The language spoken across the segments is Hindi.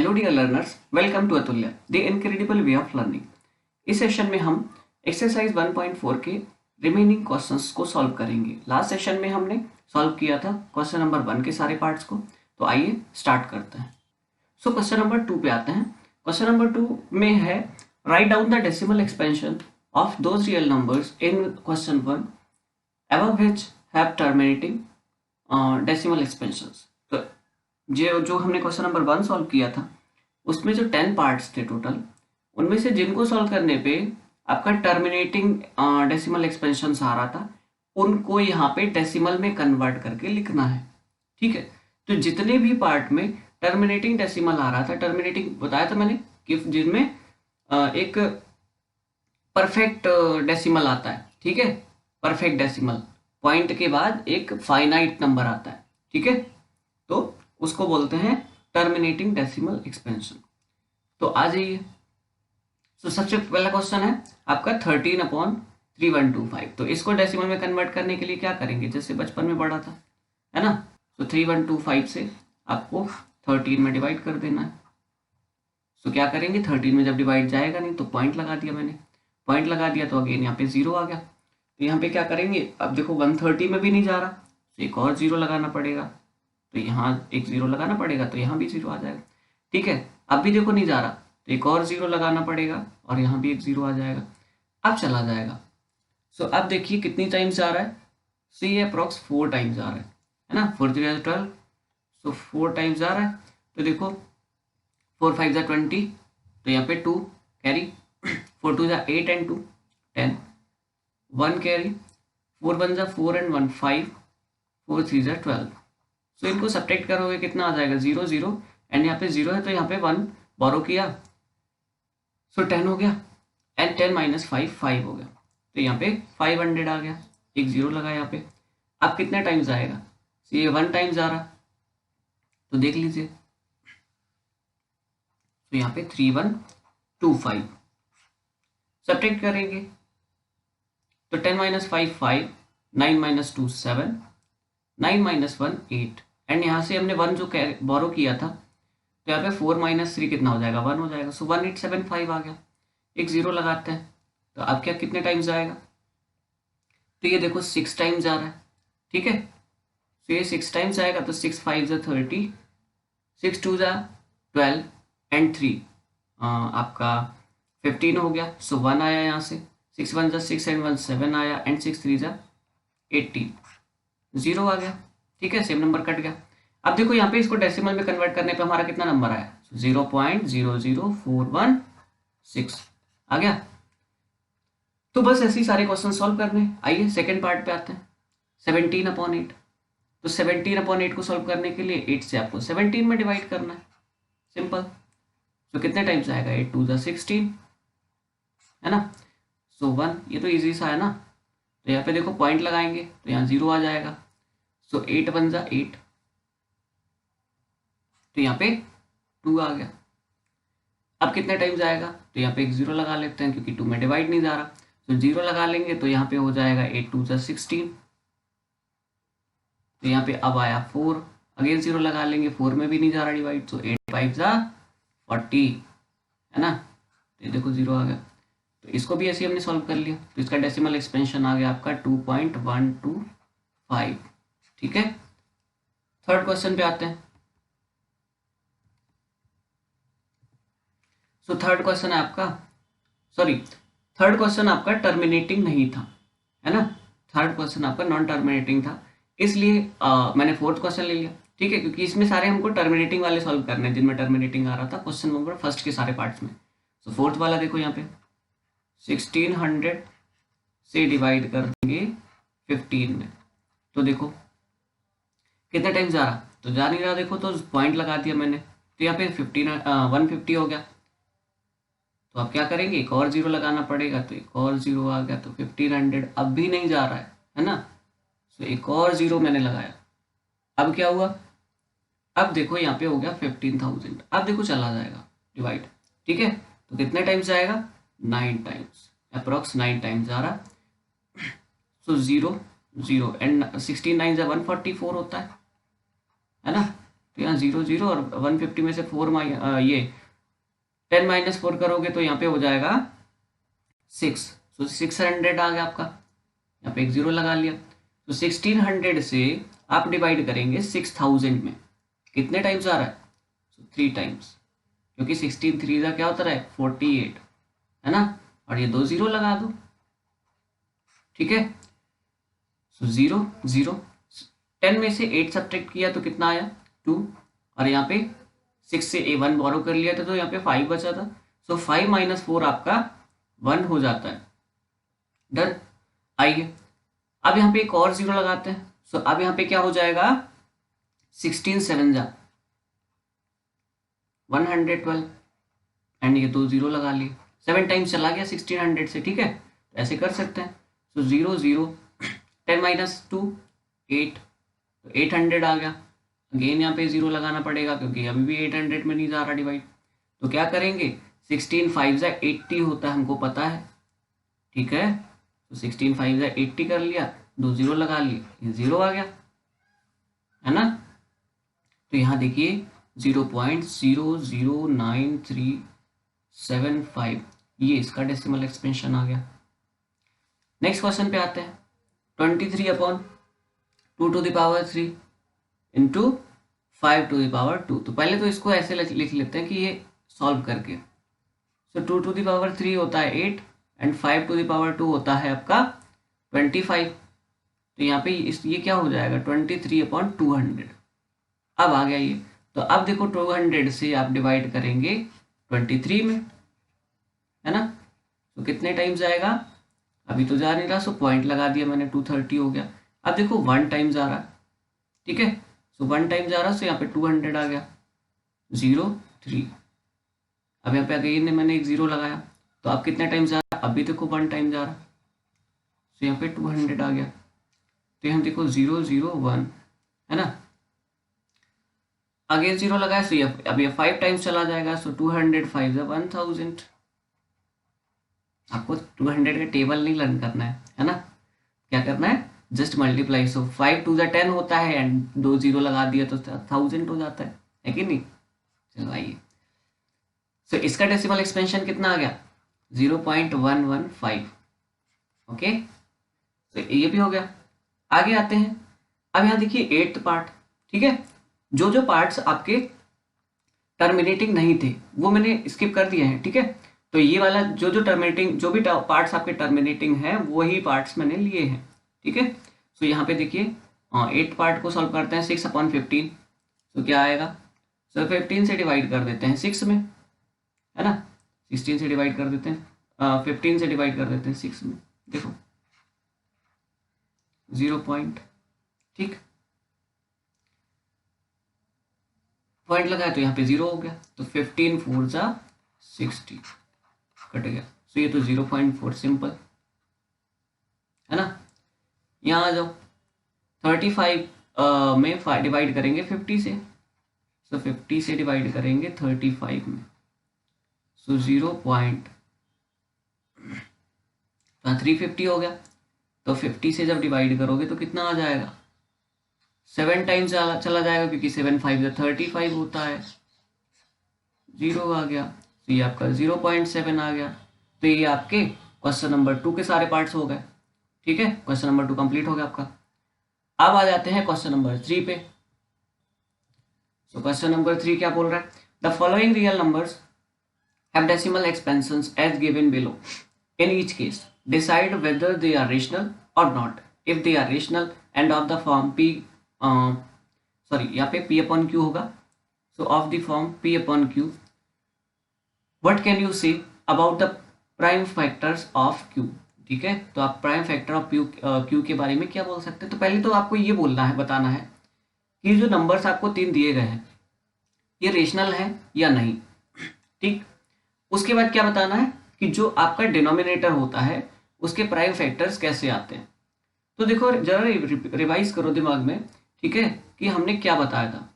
Hello dear learners, welcome to Atulya the incredible way of learning. इस सेशन में हम एक्सरसाइज 1.4 के रिमेनिंग क्वेश्चंस को सॉल्व करेंगे। लास्ट सेशन में हमने सॉल्व किया था क्वेश्चन नंबर 1 के सारे पार्ट्स को। तो आइए स्टार्ट करते हैं। सो क्वेश्चन नंबर 2 पे आते हैं। क्वेश्चन नंबर 2 में है write down the decimal expansion of those real numbers in question 1 above which have terminating decimal expansions. तो जो हमने क्वेश्चन नंबर 1 सॉल्व किया था उसमें जो 10 पार्ट्स थे टोटल, उनमें से जिनको सॉल्व करने पे आपका टर्मिनेटिंग डेसिमल एक्सपेंशंस आ रहा था, उनको यहाँ पे डेसिमल में कन्वर्ट करके लिखना है। ठीक है, तो जितने भी पार्ट में टर्मिनेटिंग डेसिमल आ रहा था, टर्मिनेटिंग बताया था मैंने कि जिनमें एक परफेक्ट डेसिमल आता है। ठीक है, परफेक्ट डेसिमल पॉइंट के बाद एक फाइनाइट नंबर आता है। ठीक है, तो उसको बोलते हैं टर्मिनेटिंग डेसिमल एक्सपेंशन। तो आ जाइए। तो सबसे पहला क्वेश्चन है आपका 13/3125। तो इसको डेसिमल में कन्वर्ट करने के लिए क्या करेंगे, जैसे बचपन में पढ़ा था, है ना। तो 3125 से आपको 13 में डिवाइड कर देना है। तो क्या करेंगे, 13 में जब डिवाइड जाएगा नहीं तो पॉइंट लगा दिया मैंने, पॉइंट लगा दिया तो अगेन यहाँ पे 0 आ गया। तो यहाँ पे क्या करेंगे, अब देखो 130 में भी नहीं जा रहा तो एक और 0 लगाना पड़ेगा, तो यहाँ एक 0 लगाना पड़ेगा, तो यहाँ भी 0 आ जाएगा। ठीक है, अब भी देखो नहीं जा रहा तो एक और 0 लगाना पड़ेगा और यहाँ भी एक 0 आ जाएगा। अब चला जाएगा। सो अब देखिए कितनी टाइम्स जा रहा है, सो ये अप्रॉक्स 4 टाइम्स जा रहा है ना। 4 3 12, सो 4 टाइम्स जा रहा है। तो देखो 4 5 20, तो यहाँ पे 2 कैरी, 4 2 8 एंड 2 10, 1 कैरी, 4 1 4 एंड 1 5, 4 3 12। सो इनको सब्ट्रैक्ट करोगे कितना आ जाएगा, 0 0 एंड यहाँ पे 0 है तो यहाँ पे 1 बोरो किया, सो 10 हो गया एंड 10 - 5 5 हो गया। तो यहाँ पे 500 आ गया, एक 0 लगा यहाँ पे। अब कितने टाइम्स आएगा, तो ये 1 टाइम्स आ रहा, तो देख लीजिए। तो यहाँ पे 3125 सब्ट्रैक्ट करेंगे तो 10 - 5 5, 9 - 2 7, 9 - 1 8 एंड यहाँ से हमने 1 जो बोरो किया था, तो यहाँ पे 4 - 3 कितना हो जाएगा, 1 हो जाएगा। सो 1875 आ गया, एक 0 लगाते हैं। तो अब क्या कितने टाइम्स आएगा, तो ये देखो 6 टाइम्स आ रहा है। ठीक है, तो ये 6 टाइम्स आएगा, तो 6 5 30, 6 2 12 एंड 3 आपका 15 हो गया। सो 1 आया यहाँ से, 6 1 6 एंड 1 7 आया एंड 6 3 18, 0 आ गया। ठीक है, सेम नंबर कट गया। अब देखो यहाँ पे इसको डेसिमल में कन्वर्ट करने पे हमारा कितना नंबर आया, 0.00416 आ गया। तो बस ऐसे ही सारे क्वेश्चन सॉल्व करने। आइए सेकंड पार्ट पे आते हैं, 17/8। तो 17/8 को सॉल्व करने के लिए 8 से आपको 17 में डिवाइड करना है, सिंपल। तो कितने टाइम्स आएगा, 8 2 16, है ना। सो 1, ये तो इजी सा है ना। तो यहाँ पे देखो पॉइंट लगाएंगे तो यहाँ 0 आ जाएगा। सो 8 1 8, तो यहाँ पे 2 आ गया। अब कितने टाइम्स आएगा, तो यहाँ पे एक 0 लगा लेते हैं क्योंकि 2 में डिवाइड नहीं जा रहा। तो 0 लगा लेंगे तो यहाँ पे हो जाएगा 8 2 16, तो यहाँ पे अब आया 4, अगेन 0 लगा लेंगे, 4 में भी नहीं जा रहा डिवाइड, तो 8 5 40, है ना। तो ये देखो 0 आ गया। तो इसको भी ऐसे हमने सॉल्व कर लिया। तो इसका डेसिमल एक्सपेंशन आ गया आपका 2.125। ठीक है, थर्ड क्वेश्चन पे आते हैं। सो थर्ड क्वेश्चन आपका टर्मिनेटिंग नहीं था, है ना। थर्ड क्वेश्चन आपका नॉन टर्मिनेटिंग था, इसलिए मैंने फोर्थ क्वेश्चन ले लिया। ठीक है, क्योंकि इसमें सारे हमको टर्मिनेटिंग वाले सॉल्व करने हैं जिनमें टर्मिनेटिंग आ रहा था क्वेश्चन नंबर फर्स्ट के सारे पार्ट्स में। सो फोर्थ वाला देखो यहाँ पे 1600 से डिवाइड कर देंगे 15 में, तो देखो कितने टाइम्स जा रहा, तो जा नहीं रहा, देखो तो पॉइंट लगा दिया मैंने, तो यहाँ पे 150 हो गया। तो अब क्या करेंगे, एक और 0 लगाना पड़ेगा, तो एक और 0 आ गया। तो 1500 अब भी नहीं जा रहा है ना। तो एक और 0 मैंने लगाया, अब क्या हुआ, अब देखो यहाँ पे हो गया 15,000। अब देखो चला जाएगा डिवाइड। ठीक है, तो कितने टाइम्स जाएगा, 9 टाइम्स, अप्रोक्स 9 टाइम्स जा रहा। सो 0 0 एंड 16 9 144 होता है ना। तो यहाँ 0 0 और 150 में से 4 ये 10 माइनस 4 करोगे तो यहाँ पे हो जाएगा 6। तो 600 आ गया आपका, यहाँ पे एक 0 लगा लिया। तो 1600 से आप डिवाइड करेंगे 6000 में, कितने टाइम्स आ रहा है? 3 टाइम्स, क्योंकि 16 3 का क्या होता है 48, है ना, और ये 2 0 लगा दो, ठीक है। सो 0 0, 10 में से 8 सब्ट्रैक्ट किया तो कितना आया 2, और यहाँ पे 6 से A1 बोरो कर लिया था तो यहाँ पे 5 बचा था। सो 5 माइनस 4 आपका 1 हो जाता है। डन। आइए अब यहाँ पे एक और 0 लगाते हैं। सो अब यहाँ पे क्या हो जाएगा 16 7 जा 112, एंड ये 2 0 लगा लिए, 7 टाइम्स चला गया 1600 से, ठीक है। ऐसे कर सकते हैं। सो 0 0, 10 माइनस 2 8, तो 800 आ गया। अगेन यहाँ पे 0 लगाना पड़ेगा क्योंकि अभी भी 800 में नहीं जा रहा डिवाइड। तो क्या करेंगे 16 5 जा 80 होता है, हमको पता है, ठीक है। तो 16 5 जा 80 कर लिया, 2 0 लगा लिए, ये 0 आ गया, है ना। तो यहाँ देखिए 0.009375, ये इसका डेसिमल एक्सपेंशन आ गया। नेक्स्ट क्वेश्चन पे आते हैं। 23/2 इंटू 5/2। तो पहले तो इसको ऐसे लिख लेते हैं कि ये सॉल्व करके। सो 2/3 होता है 8 एंड 5/2 होता है आपका 25। तो यहाँ पे ये क्या हो जाएगा 23/200। अब आ गया ये। तो अब देखो 200 से आप डिवाइड करेंगे 23 में, है ना। तो कितने टाइम्स आएगा, अभी तो जा नहीं रहा, सो पॉइंट लगा दिया मैंने, 230 हो गया। अब देखो 1 टाइम्स आ रहा, ठीक है। सो 1 टाइम्स आ रहा, सो यहाँ पे 200 आ गया, 0 3। अब यहाँ पे अगेन मैंने एक 0 लगाया, तो अब कितने टाइम्स आ रहा, अभी देखो 1 टाइम्स आ रहा, सो यहाँ पे 200 आ गया। तो यहाँ देखो 0 0 1, है ना। अगेन 0 लगाया, सो अब ये 5 टाइम्स चला जाएगा, सो 200 5 1000। आपको 200 का टेबल नहीं लर्न करना है ना, क्या करना है जस्ट मल्टीप्लाई। सो 5 2 10 होता है एंड 2 0 लगा दिया तो 1000 हो जाता है कि नहीं। चलो आइए, सो इसका डेसिमल एक्सपेंशन कितना आ गया 0.115। ओके, तो ये भी हो गया। आगे आते हैं। अब यहाँ देखिए 8th पार्ट, ठीक है। जो जो पार्ट्स आपके टर्मिनेटिंग नहीं थे वो मैंने स्किप कर दिए हैं, ठीक है। तो ये वाला जो जो टर्मिनेटिंग, जो भी पार्ट्स आपके टर्मिनेटिंग हैं वही पार्ट्स मैंने लिए हैं, ठीक है। तो यहाँ पे देखिए 8th पार्ट को सॉल्व करते हैं 6/15। तो क्या आएगा, सो 15 से डिवाइड कर देते हैं 6 में, है ना। 16 से डिवाइड कर देते हैं 15 से डिवाइड कर देते हैं 6 में, देखो 0 पॉइंट, ठीक। पॉइंट लगाया तो यहाँ पे 0 हो गया, तो 15 4 जा 60 कट गया। सो ये तो 0.4 सिंपल, है ना। यहाँ आ जाओ 35 में डिवाइड करेंगे 50 से, सो 50 से डिवाइड करेंगे 35 में, सो 350 हो गया। तो 50 से जब डिवाइड करोगे तो कितना आ जाएगा 7 टाइम्स चला जाएगा, क्योंकि 7 5 35 होता है, 0 आ गया। तो ये आपका 0.7 आ गया। तो ये आपके क्वेश्चन नंबर 2 के सारे पार्ट्स हो गए, ठीक है। क्वेश्चन नंबर 2 कंप्लीट हो गया आपका। अब आ जाते हैं क्वेश्चन नंबर 3 पे। सो क्वेश्चन नंबर 3 क्या बोल रहा है, the following real numbers have decimal expansions as given below, in each case decide whether they are rational और not. If they are rational and of the form P, sorry यहाँ पे P/Q होगा। So of the form P/Q, what can you say about the prime factors of Q, ठीक है। तो आप प्राइम फैक्टर ऑफ Q के बारे में क्या बोल सकते हैं। तो पहले तो आपको ये बोलना है, बताना है कि जो नंबर्स आपको 3 दिए गए हैं ये रेशनल है या नहीं, ठीक। उसके बाद क्या बताना है कि जो आपका डिनोमिनेटर होता है उसके प्राइम फैक्टर्स कैसे आते हैं। तो देखो जरा रिवाइज करो दिमाग में, ठीक है, कि हमने क्या बताया था।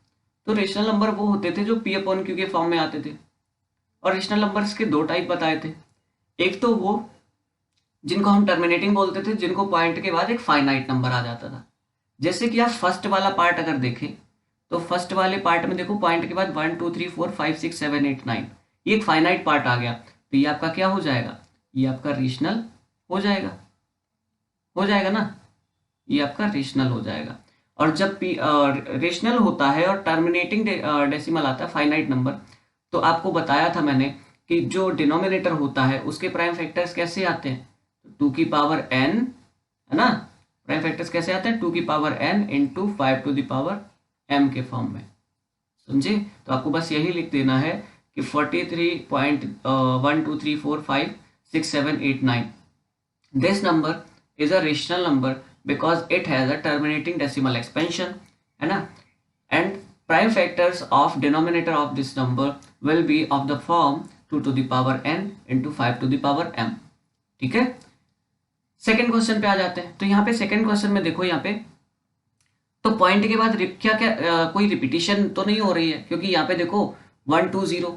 तो रेशनल नंबर वो होते थे जो P/Q के फॉर्म में आते थे, और रेशनल नंबर्स के 2 टाइप बताए थे। एक तो वो जिनको हम टर्मिनेटिंग बोलते थे, जिनको पॉइंट के बाद एक फाइनाइट नंबर आ जाता था। जैसे कि आप फर्स्ट वाला पार्ट अगर देखें तो फर्स्ट वाले पार्ट में देखो पॉइंट के बाद 1 2 3 4 5 6 7 8 9, ये एक फाइनाइट पार्ट आ गया, तो ये आपका क्या हो जाएगा, ये आपका रेशनल हो जाएगा ना, ये आपका रेशनल हो जाएगा। और जब रेशनल होता है और टर्मिनेटिंग डेसिमल आता है फाइनाइट नंबर, तो आपको बताया था मैंने कि जो डिनोमिनेटर होता है उसके प्राइम फैक्टर्स कैसे आते हैं, 2 की पावर n, है ना, प्राइम फैक्टर्स कैसे आते हैं, 2 की power n into 5 to the power m के फॉर्म में, समझे। तो आपको बस यही लिख देना है कि 43.1 2 3 4 5 6 7 8 9 this number is a rational number because it has a terminating decimal expansion, है ना, and prime factors of denominator of this number will be of the form 2 to the power n into 5 to the power m, ठीक है। सेकेंड क्वेश्चन पे आ जाते हैं। तो यहाँ पे सेकेंड क्वेश्चन में देखो, यहाँ पे तो पॉइंट के बाद क्या क्या कोई रिपीटिशन तो नहीं हो रही है, क्योंकि यहाँ पे देखो 1 2 0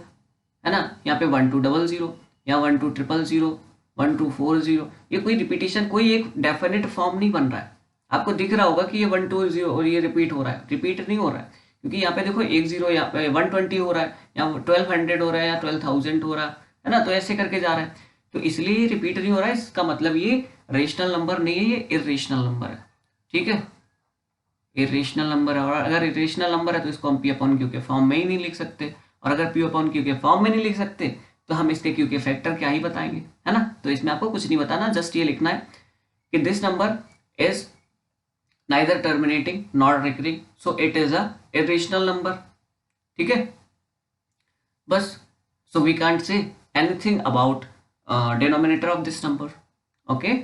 है ना, यहाँ पे 1 2 0 0 या 1 2 0 0 1 2 4 0, ये कोई रिपीटिशन, कोई एक डेफिनेट फॉर्म नहीं बन रहा है। आपको दिख रहा होगा कि ये 1 2 0 और ये रिपीट हो रहा है, रिपीट नहीं हो रहा है, क्योंकि यहाँ पे देखो 1 0 यहाँ पे 120 हो रहा है, या 1200 हो रहा है, या 12,000 हो रहा है ना, तो ऐसे करके जा रहा है, तो इसलिए ये रिपीट नहीं हो रहा है। इसका मतलब ये रेशनल नंबर नहीं है, ये इरेशनल नंबर है, ठीक है, इरेशनल नंबर है। और अगर इरेशनल नंबर है तो इसको हम पी अपॉन क्यू के फॉर्म में ही नहीं लिख सकते, और अगर पी अपॉन क्यू के फॉर्म में नहीं लिख सकते तो हम इसके क्यू के फैक्टर क्या ही बताएंगे, है ना। तो इसमें आपको कुछ नहीं बताना, जस्ट ये लिखना है कि this number is neither terminating not recurring, so it is a irrational number, ठीक है, बस। So we can't say anything about denominator of this number, okay.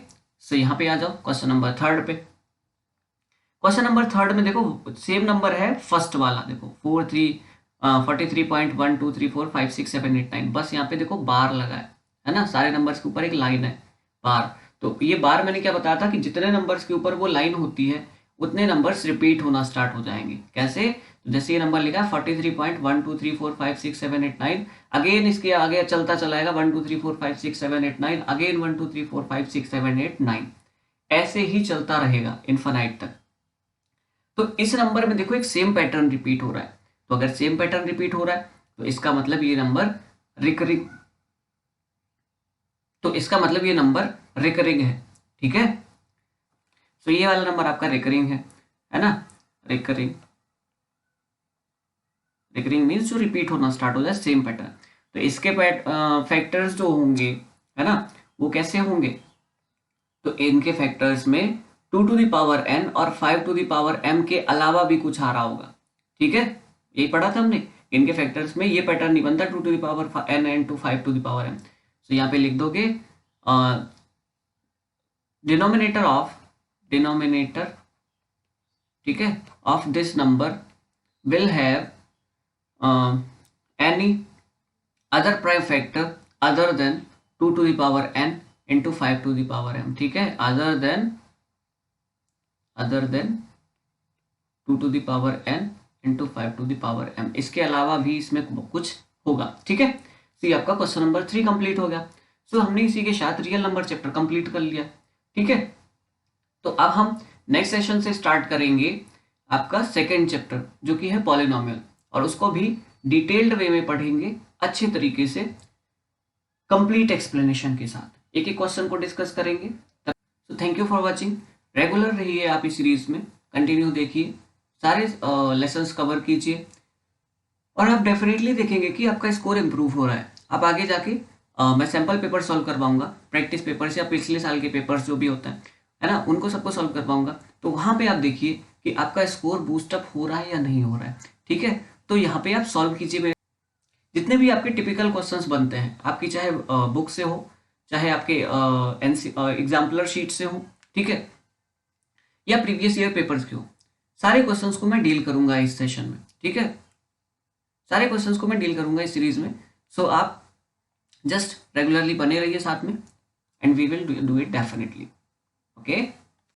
So यहाँ पे आ जाओ क्वेश्चन नंबर थर्ड पे। क्वेश्चन नंबर थर्ड में देखो सेम नंबर है फर्स्ट वाला, देखो 43.1 2 3 4 5 6 7 8 9, बस यहाँ पे देखो बार लगा है ना, सारे नंबर्स के ऊपर एक लाइन है बार। तो ये बार मैंने क्या बताया था कि जितने नंबर्स के ऊपर वो लाइन होती है उतने नंबर्स रिपीट होना स्टार्ट हो जाएंगे। कैसे, तो जैसे ये नंबर लिखा है 43.1 2 3 4 5 6 7 8 9, अगेन इसके आगे चलता चलाएगा 1 2 3 4 5 6 7 8 9, अगेन 1 2 3 4 5 6 7 8 9, ऐसे ही चलता रहेगा इनफाइनाइट तक। तो इस नंबर में देखो एक सेम पैटर्न रिपीट हो रहा है, तो अगर सेम पैटर्न रिपीट हो रहा है तो इसका मतलब ये नंबर रिकरिंग, तो इसका मतलब ये नंबर रिकरिंग है, ठीक है। तो ये वाला नंबर आपका रिकरिंग है ना, रिकरिंग मीन्स जो रिपीट होना स्टार्ट हो जाए सेम पैटर्न। तो इसके फैक्टर्स जो होंगे, है ना, वो कैसे होंगे, तो इनके फैक्टर्स में 2 टू द पावर n और 5 टू द पावर m के अलावा भी कुछ आ रहा होगा, ठीक है, यही पढ़ा था हमने। इनके फैक्टर्स में ये पैटर्न नहीं बनता 2 to the power n and to 5 to the power m। तो यहाँ पे लिख दोगे डिनोमिनेटर, ठीक है, of this number will have any other prime factor other than 2 to the power n into 5 to the power m, ठीक है, other than 2 to the power n into 5 to the power m, इसके अलावा भी इसमें कुछ होगा, ठीक है। तो ये आपका क्वेश्चन नंबर 3 कंप्लीट हो गया। सो हमने इसी के साथ रियल नंबर चैप्टर कंप्लीट कर लिया, ठीक है। तो अब हम नेक्स्ट सेशन से स्टार्ट करेंगे आपका सेकेंड चैप्टर जो कि है पॉलिनोमियल, और उसको भी डिटेल्ड वे में पढ़ेंगे अच्छे तरीके से, कंप्लीट एक्सप्लेनेशन के साथ, एक एक क्वेश्चन को डिस्कस करेंगे। तो thank you for watching, regular रहिए आप इस सीरीज में, कंटिन्यू देखिए, सारे लेसन्स कवर कीजिए, और आप डेफिनेटली देखेंगे कि आपका स्कोर इम्प्रूव हो रहा है। आप आगे जाके मैं सैम्पल पेपर सॉल्व करवाऊंगा, प्रैक्टिस पेपर्स या पिछले साल के पेपर्स जो भी होता है ना, उनको सबको सॉल्व करवाऊंगा। तो वहाँ पे आप देखिए कि आपका स्कोर बूस्टअप हो रहा है या नहीं हो रहा है, ठीक है। तो यहाँ पे आप सॉल्व कीजिए, जितने भी आपके टिपिकल क्वेश्चंस बनते हैं आपकी, चाहे बुक से हो, चाहे आपके एग्जाम्पलर शीट से हो, ठीक है, या प्रीवियस ईयर पेपर्स के हो, सारे क्वेश्चंस को मैं डील करूंगा इस सेशन में, ठीक है, सारे क्वेश्चंस को मैं डील करूंगा इस सीरीज में। सो आप जस्ट रेगुलरली बने रहिए साथ में, and we will do it definitely, okay.